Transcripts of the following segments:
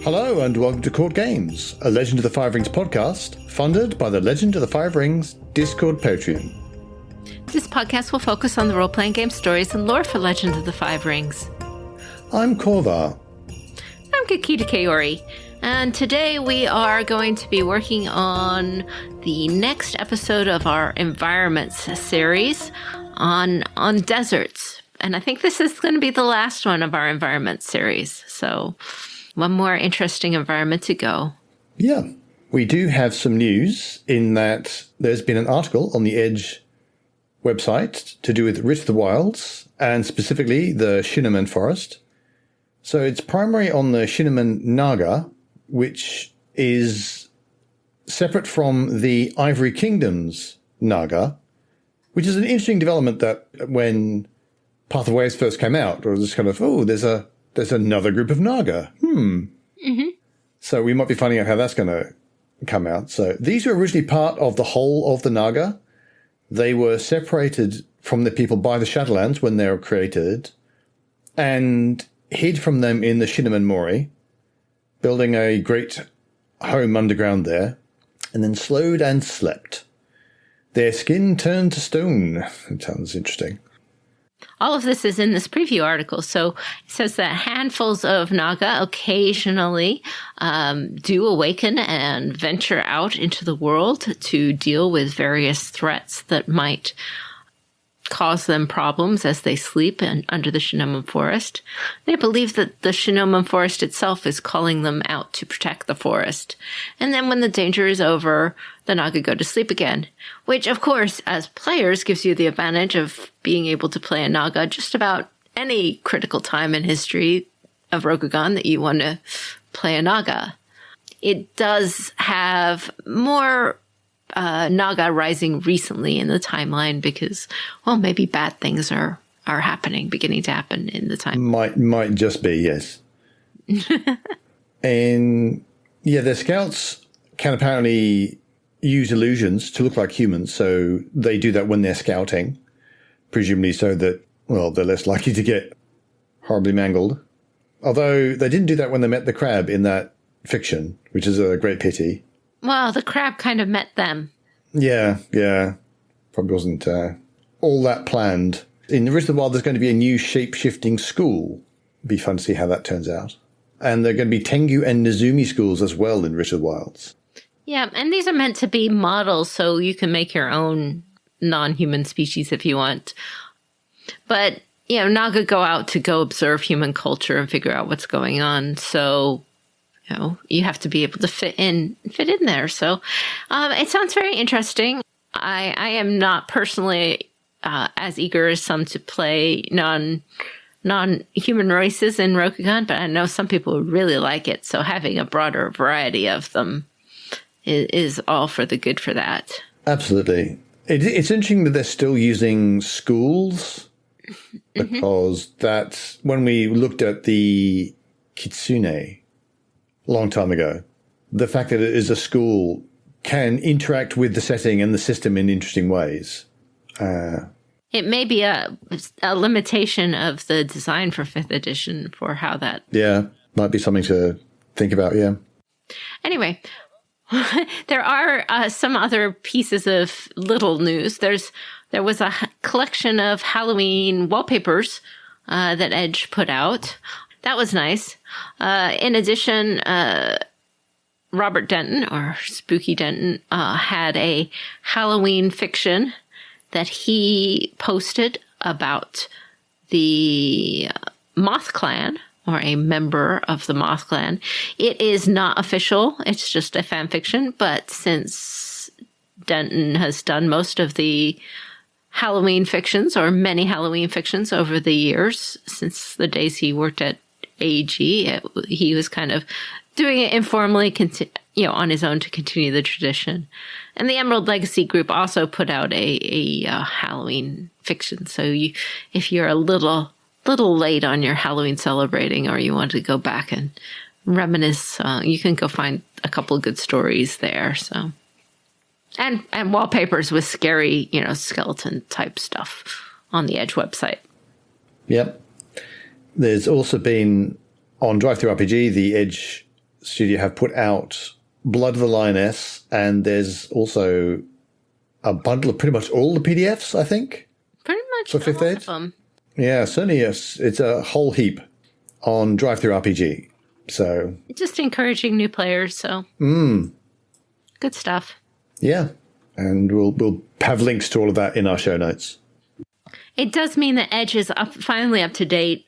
Hello and welcome to CourtGames, a Legend of the Five Rings podcast, funded by the Legend of the Five Rings Discord Patreon. This podcast will focus on the role-playing game stories and lore for Legend of the Five Rings. I'm Korvar. I'm Kakita Kaori, and today we are going to be working on the next episode of our Environments series on deserts. And I think this is going to be the last one of our Environments series, so one more interesting environment to go. Yeah, we do have some news in that there's been an article on the Edge website to do with Rift of the Wilds, and specifically the Shinneman Forest. So it's primarily on the Shinneman Naga, which is separate from the Ivory Kingdom's Naga, which is an interesting development that when Path of Waves first came out, it was just kind of, oh, there's another group of Naga. Mm-hmm. So we might be finding out how that's going to come out. So these were originally part of the whole of the Naga. They were separated from the people by the Shadowlands when they were created and hid from them in the Shinneman Mori, building a great home underground there, and then slowed and slept. Their skin turned to stone. It sounds interesting. All of this is in this preview article. So it says that handfuls of Naga occasionally do awaken and venture out into the world to deal with various threats that might cause them problems as they sleep under the Shinneman Forest. They believe that the Shinneman Forest itself is calling them out to protect the forest. And then when the danger is over, the Naga go to sleep again, which, of course, as players gives you the advantage of being able to play a Naga just about any critical time in history of Rokugan that you want to play a Naga. It does have more Naga rising recently in the timeline because, well, maybe bad things are beginning to happen in the time. Might just be, yes. And yeah, their scouts can apparently use illusions to look like humans, so they do that when they're scouting, presumably so that, well, they're less likely to get horribly mangled. Although they didn't do that when they met the crab in that fiction, which is a great pity. Well, the crab kind of met them. Yeah. Probably wasn't all that planned. In the Rift of the Wild, there's going to be a new shape-shifting school. It'd be fun to see how that turns out. And there are going to be Tengu and Nezumi schools as well in Rift of the Wilds. Yeah, and these are meant to be models, so you can make your own non-human species if you want. But, Naga go out to go observe human culture and figure out what's going on, so you have to be able to fit in there. So it sounds very interesting. I am not personally as eager as some to play non-human races in Rokugan, but I know some people really like it. So having a broader variety of them is all for the good for that. Absolutely. It's interesting that they're still using schools because that's when we looked at the Kitsune long time ago. The fact that it is a school can interact with the setting and the system in interesting ways. It may be a limitation of the design for 5th edition for how that... Yeah, might be something to think about, yeah. Anyway, there are some other pieces of little news. There was a collection of Halloween wallpapers that Edge put out. That was nice. In addition, Robert Denton, or Spooky Denton, had a Halloween fiction that he posted about the Moth Clan, or a member of the Moth Clan. It is not official. It's just a fan fiction. But since Denton has done most of the Halloween fictions, or many Halloween fictions over the years, since the days he worked at AG, he was kind of doing it informally, on his own to continue the tradition. And the Emerald Legacy group also put out a Halloween fiction. So if you're a little late on your Halloween celebrating, or you want to go back and reminisce, you can go find a couple of good stories there. So, and wallpapers with scary, skeleton type stuff on the Edge website. Yep. There's also been on Drive-Thru RPG, the Edge studio have put out Blood of the Lioness, and there's also a bundle of pretty much all the PDFs, I think. Pretty much for 5th Ed. Of them. Yeah, certainly yes. It's a whole heap on Drive-Thru-RPG. So Just encouraging new players, so good stuff. yeah, and we'll have links to all of that in our show notes. It does mean that Edge is finally up to date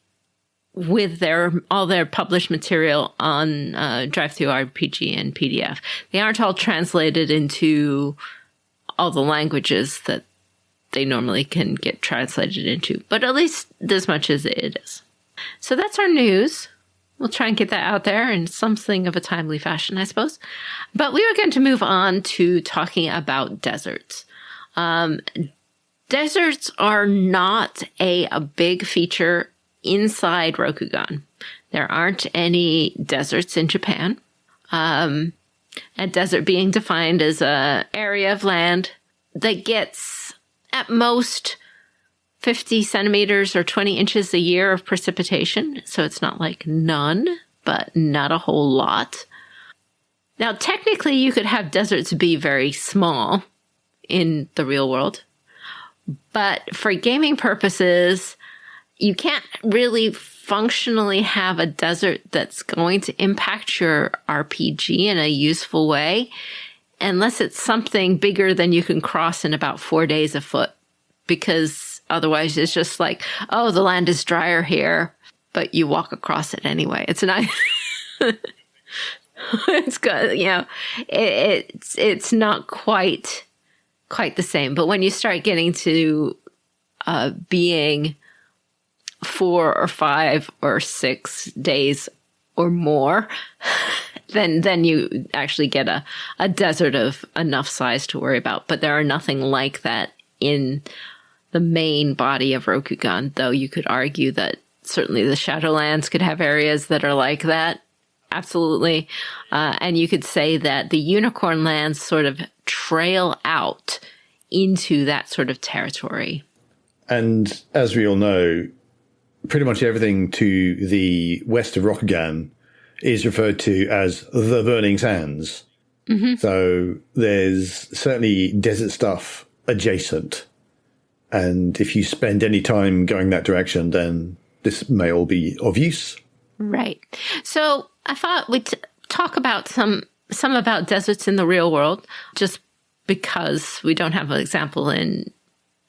with all their published material on Drive-Thru-RPG and PDF. They aren't all translated into all the languages that they normally can get translated into, but at least as much as it is. So that's our news. We'll try and get that out there in something of a timely fashion, I suppose. But we are going to move on to talking about deserts. Deserts are not a big feature inside Rokugan. There aren't any deserts in Japan. A desert being defined as an area of land that gets at most 50 centimeters or 20 inches a year of precipitation. So it's not like none, but not a whole lot. Now, technically, you could have deserts be very small in the real world. But for gaming purposes, you can't really functionally have a desert that's going to impact your RPG in a useful way unless it's something bigger than you can cross in about 4 days afoot. Because otherwise it's just like, oh, the land is drier here, but you walk across it anyway. It's not, it's good, you know, it's not quite the same. But when you start getting to being 4 or 5 or 6 days or more, then you actually get a desert of enough size to worry about. But there are nothing like that in the main body of Rokugan, though you could argue that certainly the Shadowlands could have areas that are like that. Absolutely. And you could say that the Unicorn Lands sort of trail out into that sort of territory. And as we all know, pretty much everything to the west of Rokugan is referred to as the Burning Sands. Mm-hmm. So there's certainly desert stuff adjacent. And if you spend any time going that direction, then this may all be of use. Right. So I thought we'd talk about some about deserts in the real world. Just because we don't have an example in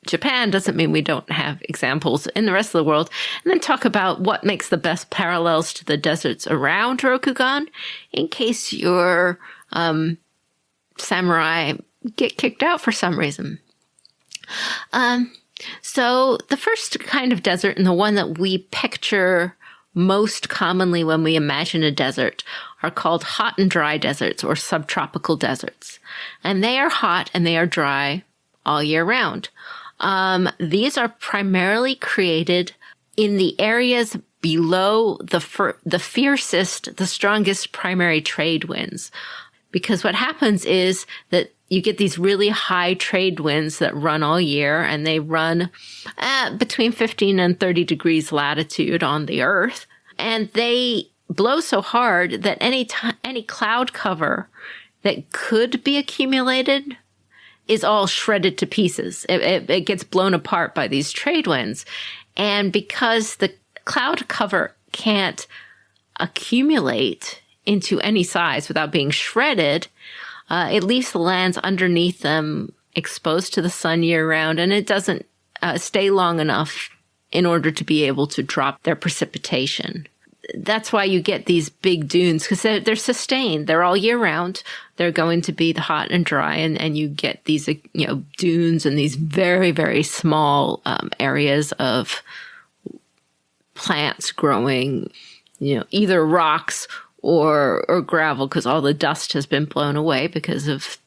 Japan doesn't mean we don't have examples in the rest of the world. And then talk about what makes the best parallels to the deserts around Rokugan in case your samurai get kicked out for some reason. So the first kind of desert, and the one that we picture most commonly when we imagine a desert, are called hot and dry deserts or subtropical deserts. And they are hot and they are dry all year round. These are primarily created in the areas below the fiercest, the strongest primary trade winds. Because what happens is that you get these really high trade winds that run all year, and they run between 15 and 30 degrees latitude on the Earth. And they blow so hard that any cloud cover that could be accumulated is all shredded to pieces. It gets blown apart by these trade winds. And because the cloud cover can't accumulate into any size without being shredded, it leaves the lands underneath them exposed to the sun year round, and it doesn't stay long enough in order to be able to drop their precipitation. That's why you get these big dunes, because they're sustained. They're all year round. They're going to be the hot and dry, and you get these dunes and these very, very small areas of plants growing, either rocks or gravel, because all the dust has been blown away because of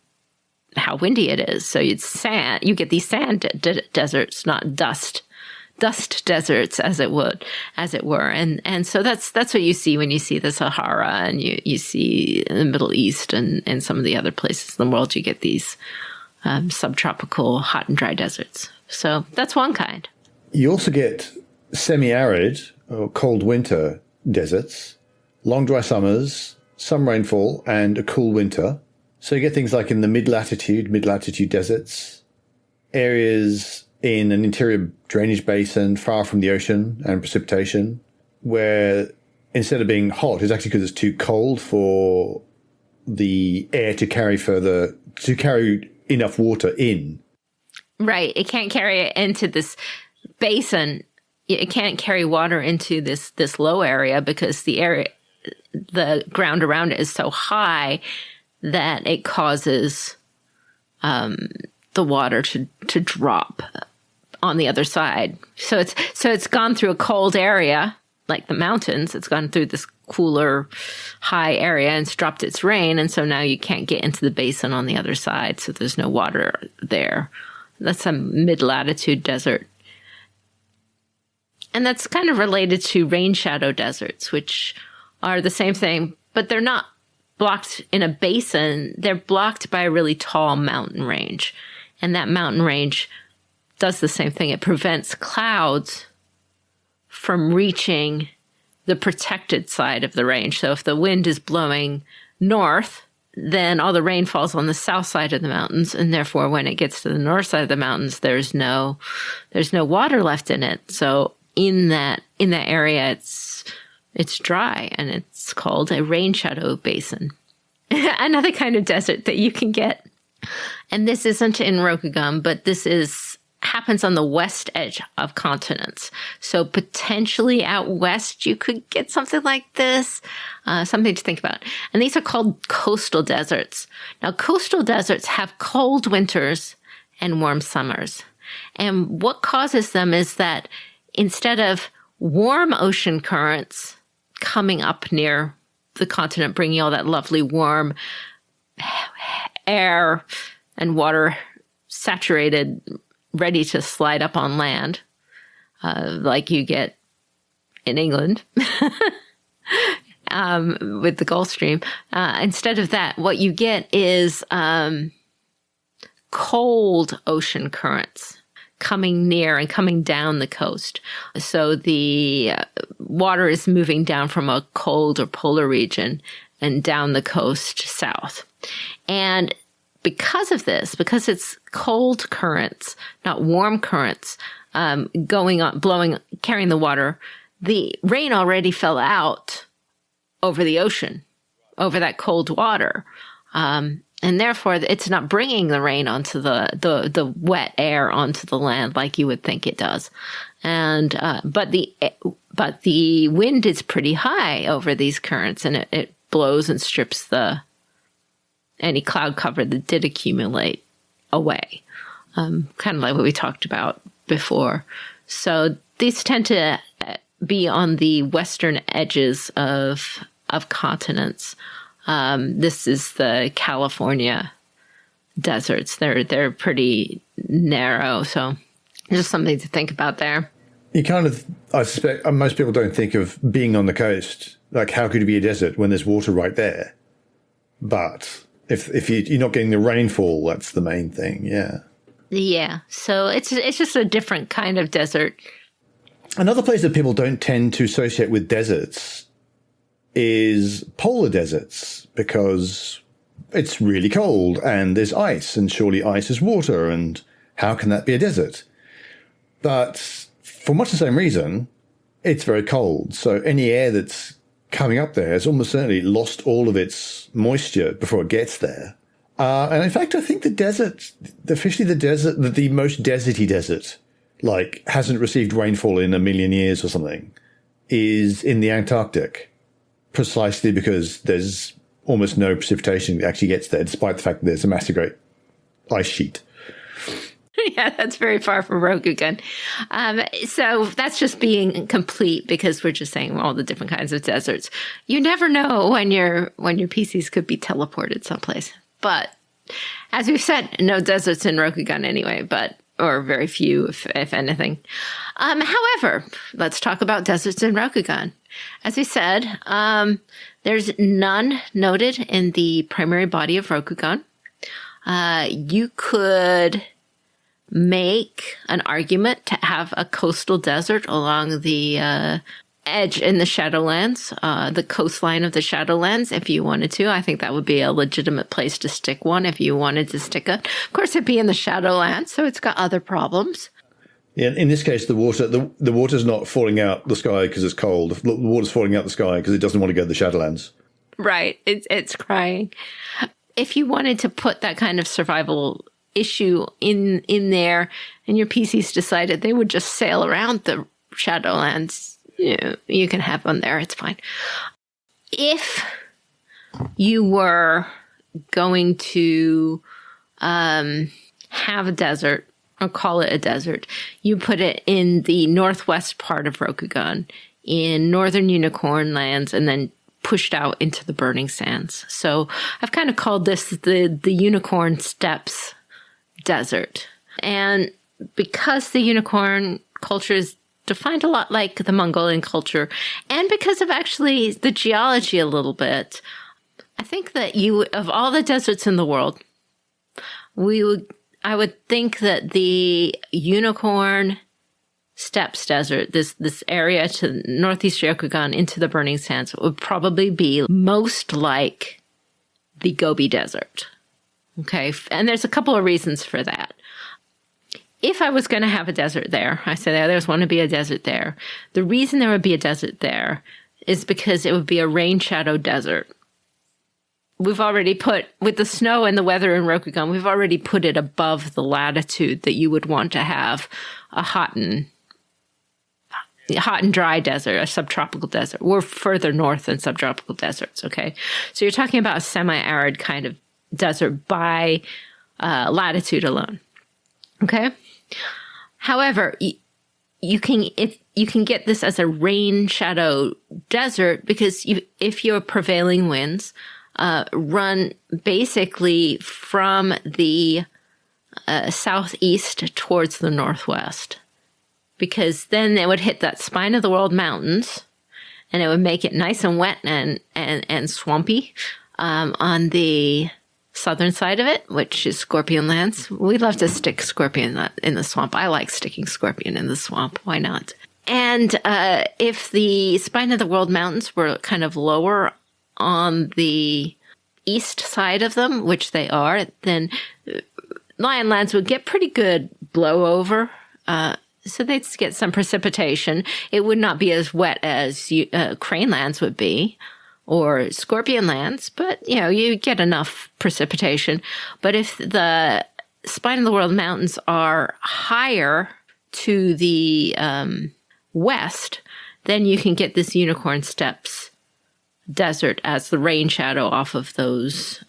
how windy it is. So it's sand. You get these sand deserts, not dust deserts, as it were. And so that's what you see when you see the Sahara, and you see in the Middle East and some of the other places in the world, you get these subtropical hot and dry deserts. So that's one kind. You also get semi-arid or cold winter deserts, long dry summers, some rainfall, and a cool winter. So you get things like in the mid-latitude deserts, areas in an interior drainage basin far from the ocean and precipitation, where instead of being hot, it's actually because it's too cold for the air to carry enough water in. Right. It can't carry it into this basin. It can't carry water into this low area because the ground around it is so high that it causes the water to drop on the other side. So it's gone through a cold area, like the mountains. It's gone through this cooler, high area and it's dropped its rain. And so now you can't get into the basin on the other side. So there's no water there. That's a mid-latitude desert. And that's kind of related to rain shadow deserts, which are the same thing, but they're not blocked in a basin. They're blocked by a really tall mountain range. And that mountain range does the same thing. It prevents clouds from reaching the protected side of the range. So if the wind is blowing north, then all the rain falls on the south side of the mountains. And therefore, when it gets to the north side of the mountains, there's no water left in it. So in that area, it's dry and it's called a rain shadow basin. Another kind of desert that you can get. And this isn't in Rokugan, but this happens on the west edge of continents. So potentially out west, you could get something like this, something to think about. And these are called coastal deserts. Now, coastal deserts have cold winters and warm summers. And what causes them is that instead of warm ocean currents coming up near the continent, bringing all that lovely warm air and water saturated, ready to slide up on land, like you get in England with the Gulf Stream. Instead of that, what you get is cold ocean currents coming near and coming down the coast. So the water is moving down from a cold or polar region and down the coast south. And because of this, because it's cold currents, not warm currents, going on, blowing, carrying the water, the rain already fell out over the ocean, over that cold water. And therefore, it's not bringing the rain onto the wet air onto the land like you would think it does. And but the wind is pretty high over these currents, and it blows and strips any cloud cover that did accumulate away, kind of like what we talked about before. So these tend to be on the western edges of continents. This is the California deserts. They're pretty narrow, so just something to think about there. You I suspect most people don't think of being on the coast. Like, how could it be a desert when there's water right there? But if you're not getting the rainfall, that's the main thing. Yeah. Yeah. So it's just a different kind of desert. Another place that people don't tend to associate with deserts is polar deserts, because it's really cold and there's ice, and surely ice is water, and how can that be a desert? But for much the same reason, it's very cold. So any air that's coming up there has almost certainly lost all of its moisture before it gets there. And in fact, I think the most deserty desert, like, hasn't received rainfall in 1,000,000 years or something, is in the Antarctic. Precisely because there's almost no precipitation that actually gets there, despite the fact that there's a massive great ice sheet. Yeah, that's very far from Rokugan. So that's just being complete, because we're just saying all the different kinds of deserts. You never know when your PCs could be teleported someplace. But as we've said, no deserts in Rokugan anyway, or very few, if anything. However, let's talk about deserts in Rokugan. As we said, there's none noted in the primary body of Rokugan. You could make an argument to have a coastal desert along the edge in the Shadowlands, the coastline of the Shadowlands, if you wanted to. I think that would be a legitimate place to stick one if you wanted to stick it. Of course, it'd be in the Shadowlands, so it's got other problems. Yeah, in this case, the water's not falling out the sky because it's cold. The water's falling out the sky because it doesn't want to go to the Shadowlands. Right. It's crying. If you wanted to put that kind of survival issue in there and your PCs decided they would just sail around the Shadowlands, you can have one there. It's fine. If you were going to have a desert, or call it a desert, you put it in the northwest part of Rokugan, in northern Unicorn Lands, and then pushed out into the Burning Sands. So I've kind of called this the Unicorn Steppes Desert. And because the unicorn culture is defined a lot like the Mongolian culture, and because of actually the geology a little bit, I think that of all the deserts in the world, I would think that the Unicorn Steppes Desert, this area to northeast Rokugan into the Burning Sands, would probably be most like the Gobi Desert. Okay, and there's a couple of reasons for that. If I was going to have a desert there, I said there's going to be a desert there. The reason there would be a desert there is because it would be a rain shadow desert. We've already put, with the snow and the weather in Rokugan, we've already put it above the latitude that you would want to have a hot and dry desert, a subtropical desert. We're further north than subtropical deserts, okay? So you're talking about a semi-arid kind of desert by latitude alone, okay? However, you can get this as a rain shadow desert because if your prevailing winds run basically from the southeast towards the northwest, because then it would hit that spine of the world mountains and it would make it nice and wet and swampy on the southern side of it, which is Scorpion Lands. We love to stick Scorpion in the swamp. I like sticking Scorpion in the swamp. Why not? And if the spine of the world mountains were kind of lower on the east side of them, which they are, then Lion Lands would get pretty good blowover. So they'd get some precipitation. It would not be as wet as Crane Lands would be, or Scorpion Lands, but, you get enough precipitation. But if the spine of the world mountains are higher to the west, then you can get this Unicorn Steppes Desert as the rain shadow off of those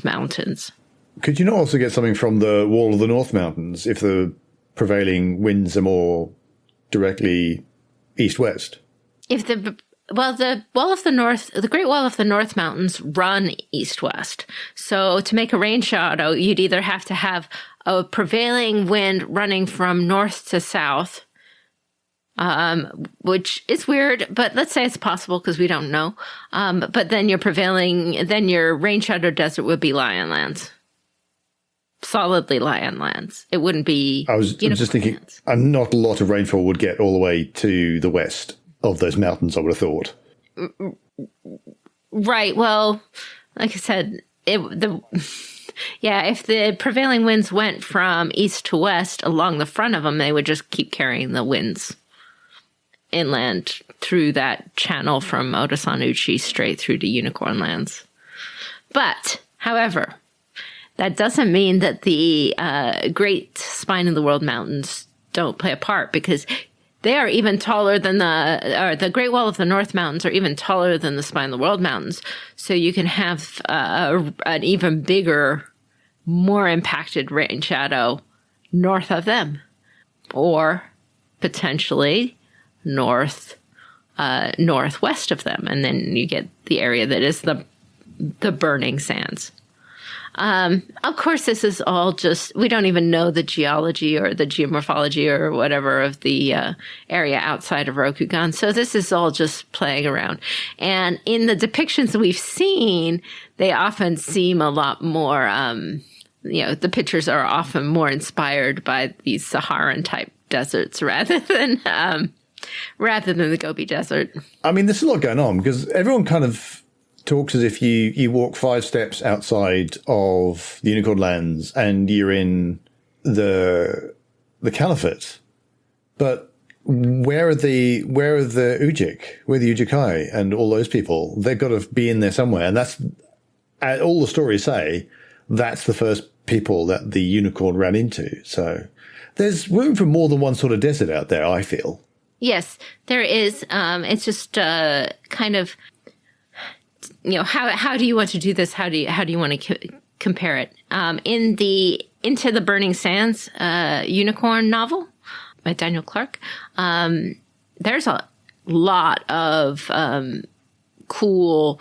mountains. Could you not also get something from the Wall of the North Mountains if the prevailing winds are more directly east-west? The Wall of the North, the Great Wall of the North Mountains run east-west. So to make a rain shadow, you'd either have to have a prevailing wind running from north to south, which is weird, but let's say it's possible because we don't know. But then your rain shadow desert would be Lion Lands. Solidly Lion Lands. It wouldn't be. I was just thinking, not a lot of rainfall would get all the way to the west of those mountains, I would have thought. Right. Well, like I said, if the prevailing winds went from east to west along the front of them, they would just keep carrying the winds inland through that channel from Otosanuchi straight through to Unicorn Lands. But, however, that doesn't mean that the Great Spine of the World Mountains don't play a part, because they are even taller than the Great Wall of the North Mountains are even taller than the Spine of the World Mountains. So you can have an even bigger, more impacted rain shadow north of them, or potentially northwest of them, and then you get the area that is the Burning Sands. Of course, this is all just, we don't even know the geology or the geomorphology or whatever of the area outside of Rokugan. So this is all just playing around. And in the depictions that we've seen, they often seem a lot more, the pictures are often more inspired by these Saharan type deserts rather than rather than the Gobi Desert. I mean, there's a lot going on because everyone kind of talks as if you walk 5 steps outside of the Unicorn Lands and you're in the Caliphate. But where are the Ujik? Where are the Ujikai and all those people? They've got to be in there somewhere. And that's, all the stories say, that's the first people that the unicorn ran into. So there's room for more than one sort of desert out there, I feel. Yes, there is. It's just kind of, how do you want to do this? How do you want to compare it? In the Into the Burning Sands unicorn novel by Daniel Clark, there's a lot of cool,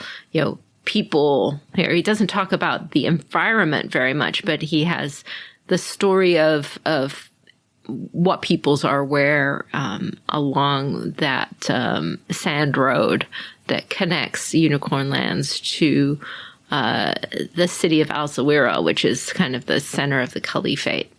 people here. He doesn't talk about the environment very much, but he has the story of what peoples are where along that sand road that connects Unicorn Lands to the city of Al-Zawira, which is kind of the center of the Caliphate.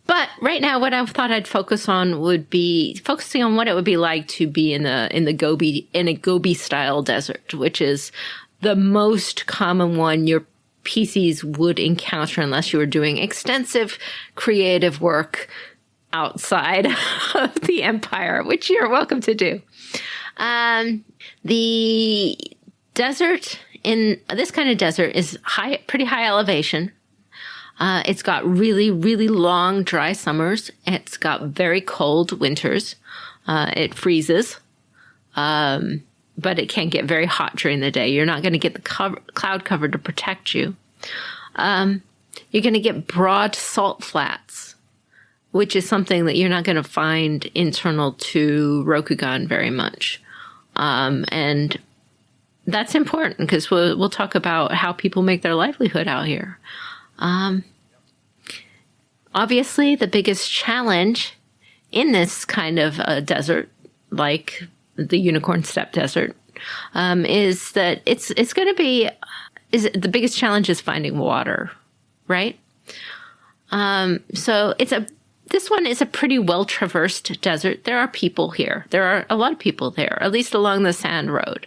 But right now, what I thought I'd focus on would be focusing on what it would be like to be in a Gobi style desert, which is the most common one your PCs would encounter unless you were doing extensive creative work outside of the Empire, which you're welcome to do. The desert in this kind of desert is pretty high elevation. It's got really, really long, dry summers. It's got very cold winters. It freezes. But it can get very hot during the day. You're not going to get the cloud cover to protect you. You're going to get broad salt flats, which is something that you're not going to find internal to Rokugan very much. And that's important because we'll talk about how people make their livelihood out here. Obviously, the biggest challenge in this kind of desert, like the Unicorn Steppe Desert, is that it's going to be the biggest challenge is finding water, right? So this one is a pretty well traversed desert. There are people here. There are a lot of people there, at least along the sand road.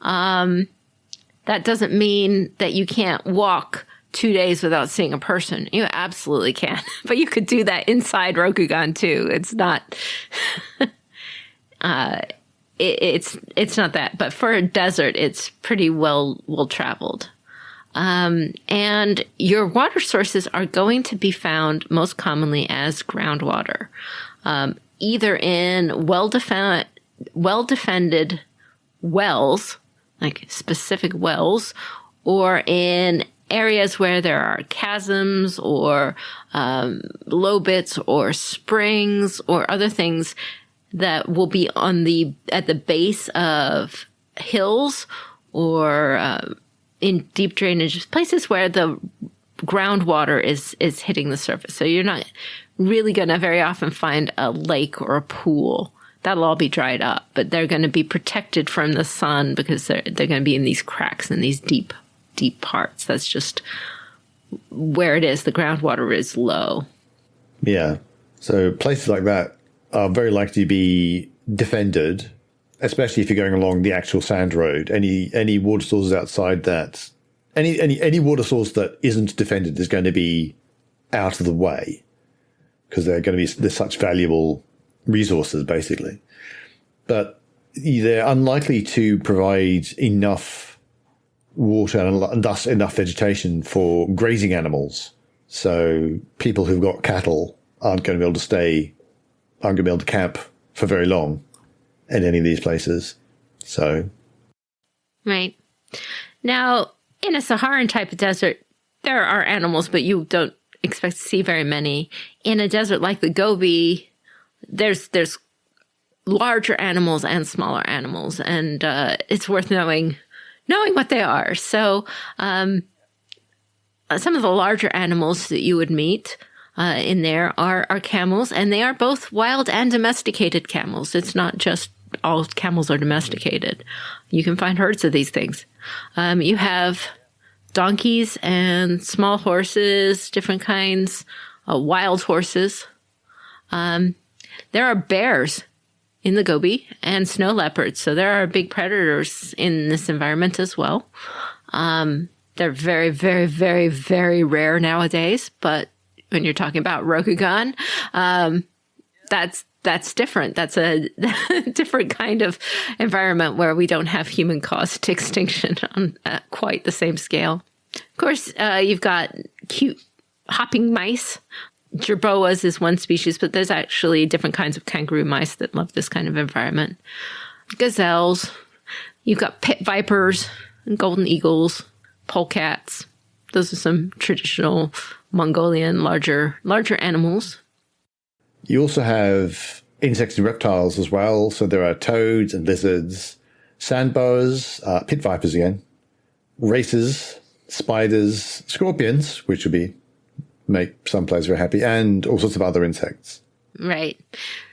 That doesn't mean that you can't walk 2 days without seeing a person. You absolutely can, but you could do that inside Rokugan too. It's not. It's not that, but for a desert, it's pretty well traveled. And your water sources are going to be found most commonly as groundwater, either in well-defended wells, like specific wells, or in areas where there are chasms or low bits or springs or other things that will be at the base of hills or in deep drainage places where the groundwater is hitting the surface. So you're not really going to very often find a lake or a pool. That'll all be dried up, but they're going to be protected from the sun because they're going to be in these cracks in these deep parts. That's just where it is. The groundwater is low. Yeah. So places like that are very likely to be defended, especially if you're going along the actual sand road. Any water sources outside that, any water source that isn't defended is going to be out of the way because they're such valuable resources, basically. But they're unlikely to provide enough water and thus enough vegetation for grazing animals. So people who've got cattle aren't going to be able to camp for very long in any of these places. So. Right. Now, in a Saharan type of desert, there are animals, but you don't expect to see very many. In a desert like the Gobi, there's larger animals and smaller animals, and it's worth knowing what they are. So some of the larger animals that you would meet in there are camels, and they are both wild and domesticated camels. It's not just all camels are domesticated. You can find herds of these things. You have donkeys and small horses, different kinds, wild horses. there are bears in the Gobi and snow leopards. So there are big predators in this environment as well. They're very, very, very, very rare nowadays. But when you're talking about Rokugan, that's different. That's a different kind of environment where we don't have human-caused extinction on quite the same scale. Of course, you've got cute hopping mice. Jerboas is one species, but there's actually different kinds of kangaroo mice that love this kind of environment. Gazelles. You've got pit vipers, and golden eagles, polecats. Those are some traditional Mongolian larger animals. You also have insects and reptiles as well. So there are toads and lizards, sand boas, pit vipers again, racers, spiders, scorpions, which would make some players very happy, and all sorts of other insects. Right.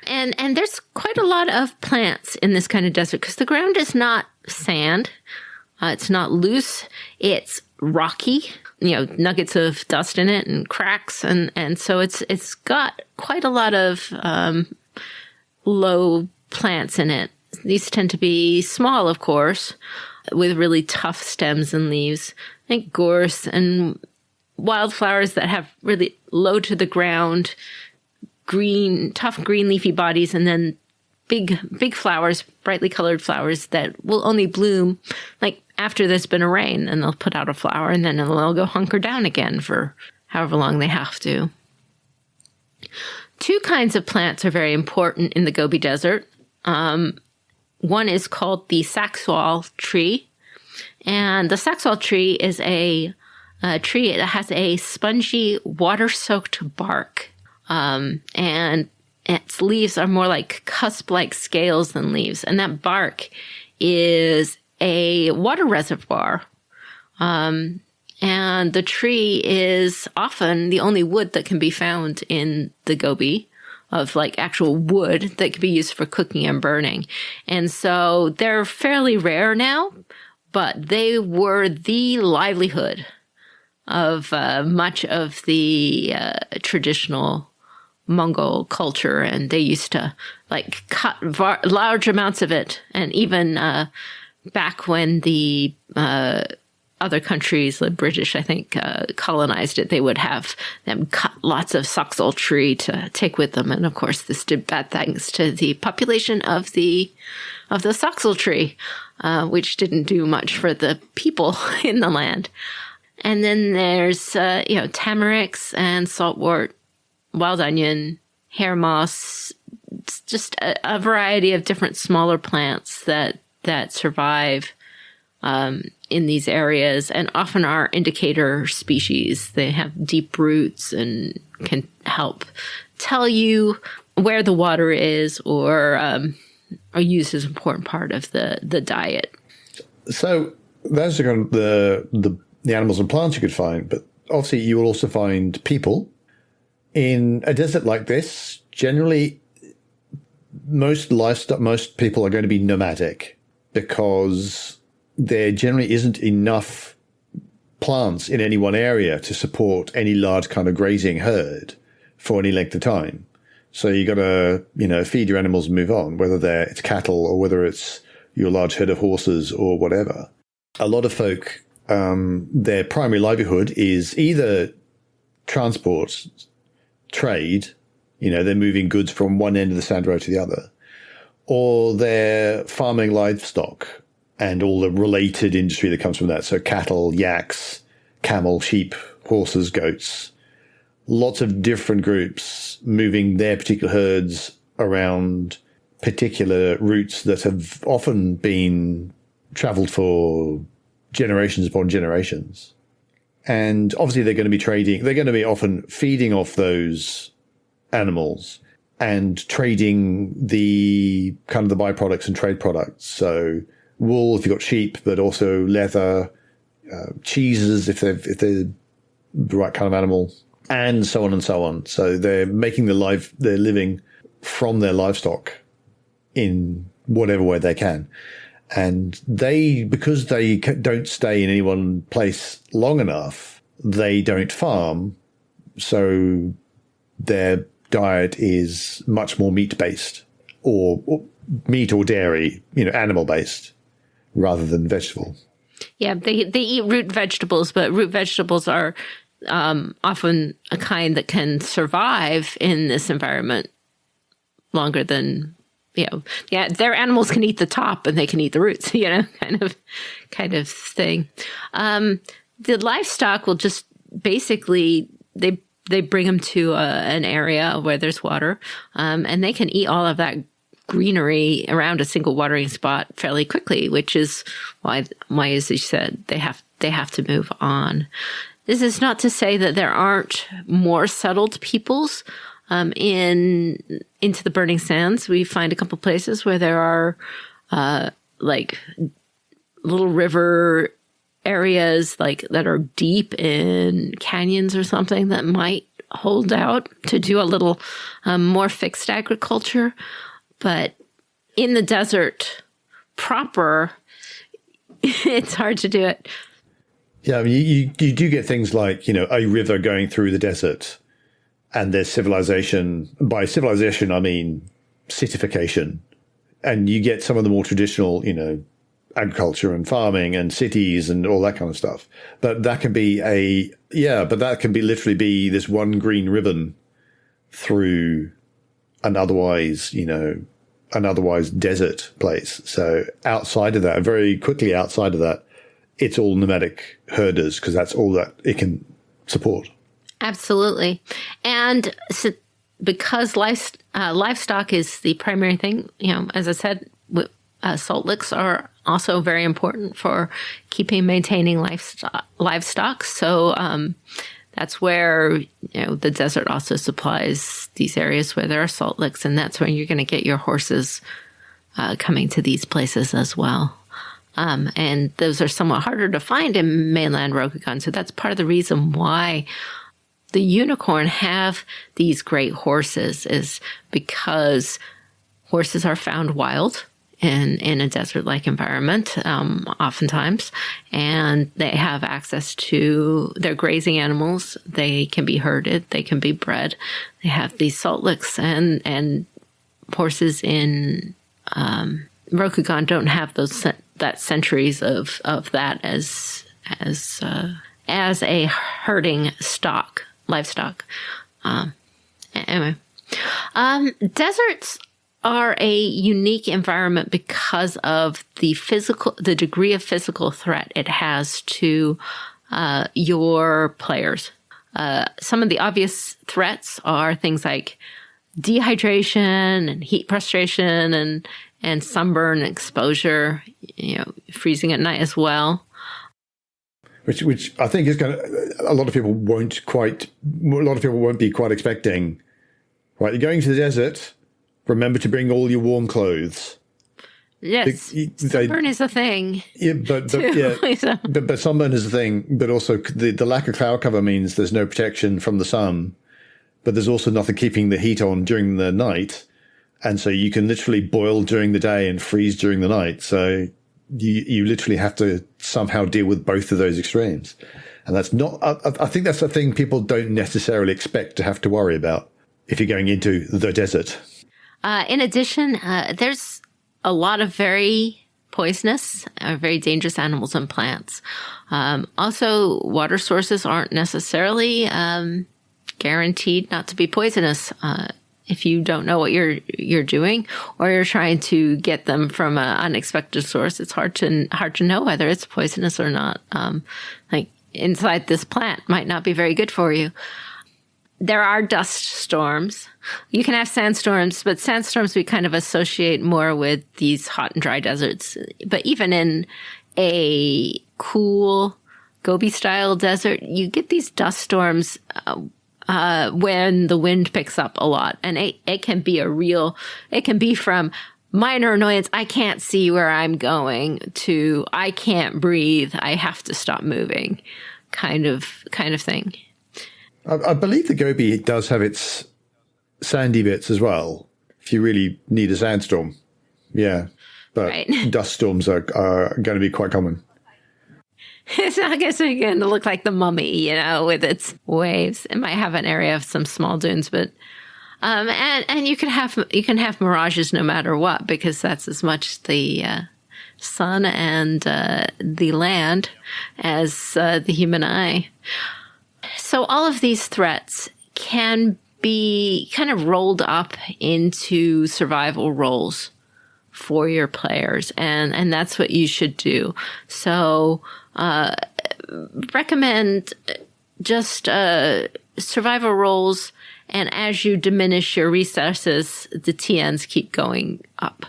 And there's quite a lot of plants in this kind of desert because the ground is not sand. It's not loose. It's rocky, nuggets of dust in it and cracks. And so it's got quite a lot of low plants in it. These tend to be small, of course, with really tough stems and leaves. I think gorse and wildflowers that have really low to the ground, tough green leafy bodies, and then big flowers, brightly colored flowers that will only bloom like after there's been a rain, and they'll put out a flower and then they'll go hunker down again for however long they have to. Two kinds of plants are very important in the Gobi Desert. One is called the saxwal tree, and the saxwal tree is a tree that has a spongy, water-soaked bark, and its leaves are more like cusp-like scales than leaves, and that bark is a water reservoir. And the tree is often the only wood that can be found in the Gobi, of like actual wood that can be used for cooking and burning. And so they're fairly rare now, but they were the livelihood of much of the traditional Mongol culture, and they used to like cut large amounts of it. And even back when the other countries, the British, I think, colonized it, they would have them cut lots of saxwal tree to take with them. And of course, this did bad things to the population of the saxwal tree, which didn't do much for the people in the land. And then there's, tamarix and saltwort, wild onion, hair moss, just a variety of different smaller plants that survive in these areas and often are indicator species. They have deep roots and can help tell you where the water is, or are used as an important part of the diet. So those are kind of the animals and plants you could find, but obviously you will also find people. In a desert like this, generally most people are going to be nomadic because there generally isn't enough plants in any one area to support any large kind of grazing herd for any length of time. So you got to, feed your animals and move on, whether it's cattle or whether it's your large herd of horses or whatever. A lot of folk, their primary livelihood is either transport, trade, they're moving goods from one end of the sand road to the other, or they're farming livestock and all the related industry that comes from that. So cattle, yaks, camel, sheep, horses, goats, lots of different groups moving their particular herds around particular routes that have often been traveled for generations upon generations. And obviously they're going to be trading, they're going to be often feeding off those animals and trading the kind of the byproducts and trade products. So wool if you've got sheep, but also leather, cheeses if they're the right kind of animal, and so on and so on. So they're making their living from their livestock in whatever way they can. And because they don't stay in any one place long enough, they don't farm. So their diet is much more meat-based or meat or dairy, animal-based rather than vegetable. Yeah, they eat root vegetables, but root vegetables are often a kind that can survive in this environment longer than, their animals can eat the top and they can eat the roots, kind of thing. The livestock will just basically, they bring them to an area where there's water, and they can eat all of that greenery around a single watering spot fairly quickly, which is why, as you said, they have to move on. This is not to say that there aren't more settled peoples into the Burning Sands. We find a couple places where there are like little river areas that are deep in canyons or something that might hold out to do a little more fixed agriculture. But in the desert proper, it's hard to do it. Yeah, I mean, you do get things like, a river going through the desert, and there's civilization. By civilization, I mean citification. And you get some of the more traditional, agriculture and farming and cities and all that kind of stuff. But that can be literally be this one green ribbon through an otherwise desert place. So outside of that, very quickly outside of that, it's all nomadic herders because that's all that it can support. Absolutely. And so because livestock is the primary thing, as I said, salt licks are also very important for maintaining livestock. So that's where, the desert also supplies these areas where there are salt licks, and that's where you're going to get your horses coming to these places as well. And those are somewhat harder to find in mainland Rokugan. So that's part of the reason why the unicorn have these great horses, is because horses are found wild in a desert-like environment, oftentimes, and they have access to their grazing animals. They can be herded, they can be bred. They have these salt licks, and horses in Rokugan don't have that centuries of that as a herding livestock. Anyway, deserts are a unique environment because of the degree of physical threat it has to your players. Some of the obvious threats are things like dehydration and heat frustration and sunburn exposure, freezing at night as well. Which I think is a lot of people won't be quite expecting. Right, you're going to the desert. Remember to bring all your warm clothes. Yes, sunburn is a thing. Yeah, but sunburn is a thing. But also the lack of cloud cover means there's no protection from the sun. But there's also nothing keeping the heat on during the night, and so you can literally boil during the day and freeze during the night. So you literally have to somehow deal with both of those extremes, and that's not. I think that's the thing people don't necessarily expect to have to worry about if you're going into the desert. In addition, there's a lot of very poisonous, very dangerous animals and plants. Also, water sources aren't necessarily guaranteed not to be poisonous. If you don't know what you're doing, or you're trying to get them from an unexpected source, it's hard to know whether it's poisonous or not. Like inside this plant might not be very good for you. There are dust storms. You can have sandstorms, but sandstorms we kind of associate more with these hot and dry deserts. But even in a cool Gobi-style desert, you get these dust storms when the wind picks up a lot. And it can be from minor annoyance, I can't see where I'm going, to I can't breathe, I have to stop moving, kind of thing. I believe the Gobi does have its sandy bits as well, if you really need a sandstorm. Yeah, but right. Dust storms are going to be quite common. It's not going to look like the Mummy, with its waves. It might have an area of some small dunes, but And you can have mirages no matter what, because that's as much the sun and the land as the human eye. So all of these threats can be kind of rolled up into survival roles for your players, and that's what you should do. So recommend just survival roles, and as you diminish your resources, the TNs keep going up.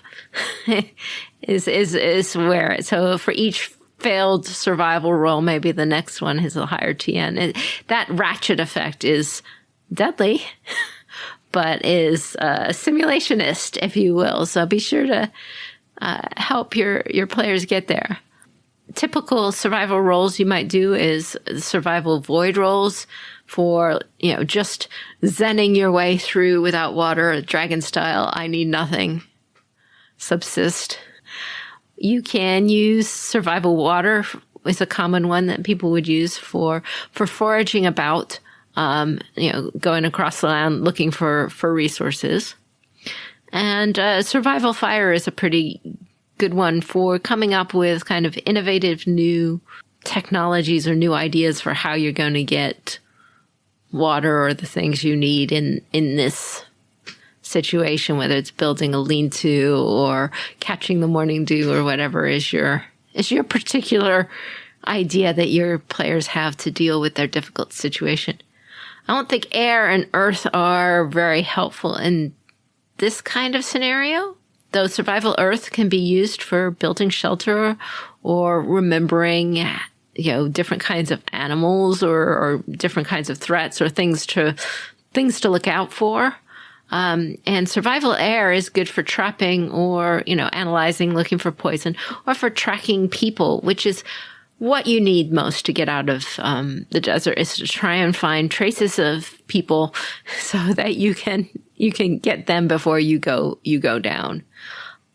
is where, so for each failed survival roll, maybe the next one has a higher TN. That ratchet effect is deadly, but is a simulationist, if you will. So be sure to help your players get there. Typical survival roles you might do is survival void rolls for, just zenning your way through without water, dragon style, I need nothing, subsist. You can use survival water is a common one that people would use for foraging about, going across the land looking for resources. And survival fire is a pretty good one for coming up with kind of innovative new technologies or new ideas for how you're going to get water or the things you need in this situation, whether it's building a lean-to or catching the morning dew or whatever is your particular idea that your players have to deal with their difficult situation. I don't think air and earth are very helpful in this kind of scenario, though survival earth can be used for building shelter or remembering, different kinds of animals or different kinds of threats or things to look out for. And survival air is good for trapping or, analyzing, looking for poison, or for tracking people, which is what you need most to get out of the desert, is to try and find traces of people so that you can get them before you go down.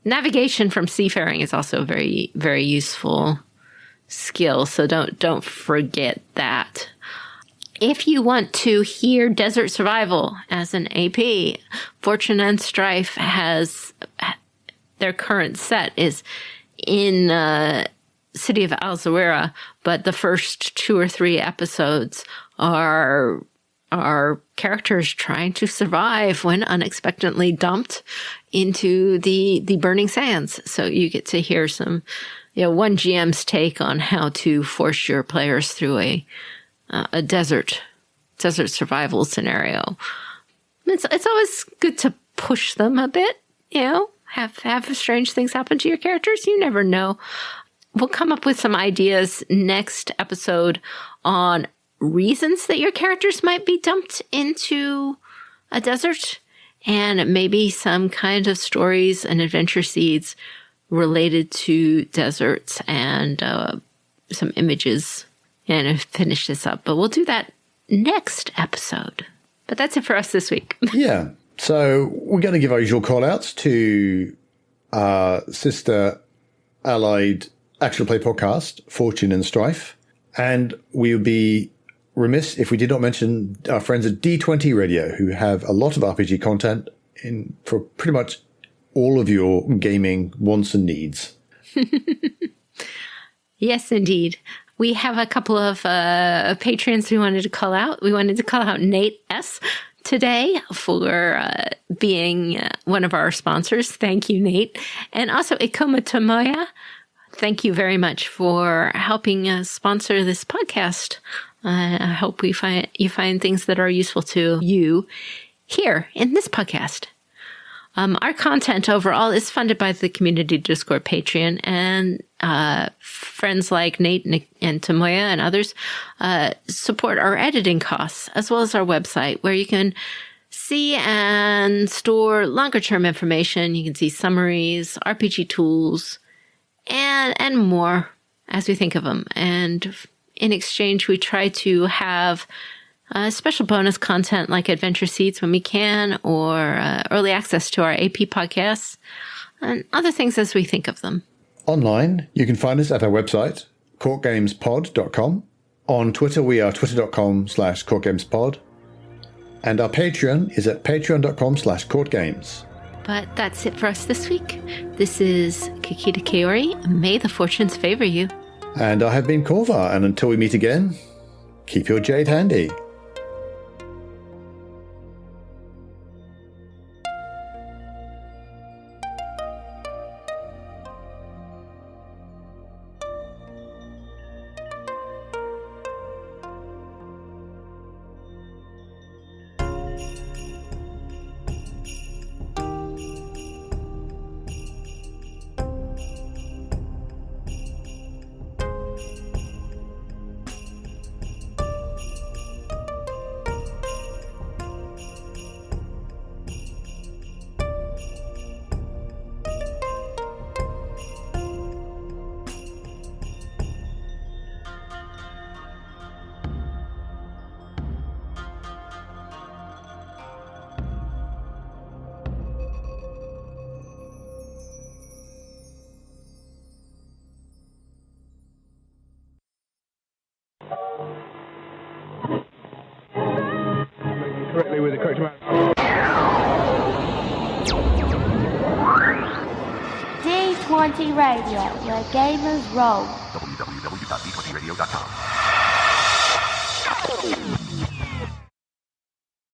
Navigation from seafaring is also a very, very useful skill, so don't forget that. If you want to hear Desert Survival as an AP, Fortune and Strife has their current set is in city of Al-Zawira, but the first 2 or 3 episodes are characters trying to survive when unexpectedly dumped into the burning sands. So you get to hear some, one GM's take on how to force your players through a desert survival scenario. It's always good to push them a bit, have strange things happen to your characters. You never know. We'll come up with some ideas next episode on reasons that your characters might be dumped into a desert, and maybe some kind of stories and adventure seeds related to deserts, and some images, and finish this up. But we'll do that next episode. But that's it for us this week. Yeah. So we're going to give our usual call-outs to our sister allied actual play podcast, Fortune and Strife. And we would be remiss if we did not mention our friends at D20 Radio, who have a lot of RPG content for pretty much all of your gaming wants and needs. Yes, indeed. We have a couple of patrons we wanted to call out. We wanted to call out Nate S. today for being one of our sponsors. Thank you, Nate. And also Ikoma Tomoya. Thank you very much for helping us sponsor this podcast. I hope you find things that are useful to you here in this podcast. Our content overall is funded by the Community Discord Patreon, and friends like Nate and Tomoya and others support our editing costs, as well as our website, where you can see and store longer-term information. You can see summaries, RPG tools, and more as we think of them. And in exchange, we try to have special bonus content like adventure seats when we can, or early access to our AP podcasts, and other things as we think of them. Online, you can find us at our website, CourtGamesPod.com. On Twitter, we are twitter.com/CourtGamesPod. And our Patreon is at patreon.com/CourtGames. But that's it for us this week. This is Kikita Kaori. May the fortunes favor you. And I have been Corva, and until we meet again, keep your jade handy. Correctly with the correct amount. D20 Radio, where gamers roll. www.d20radio.com.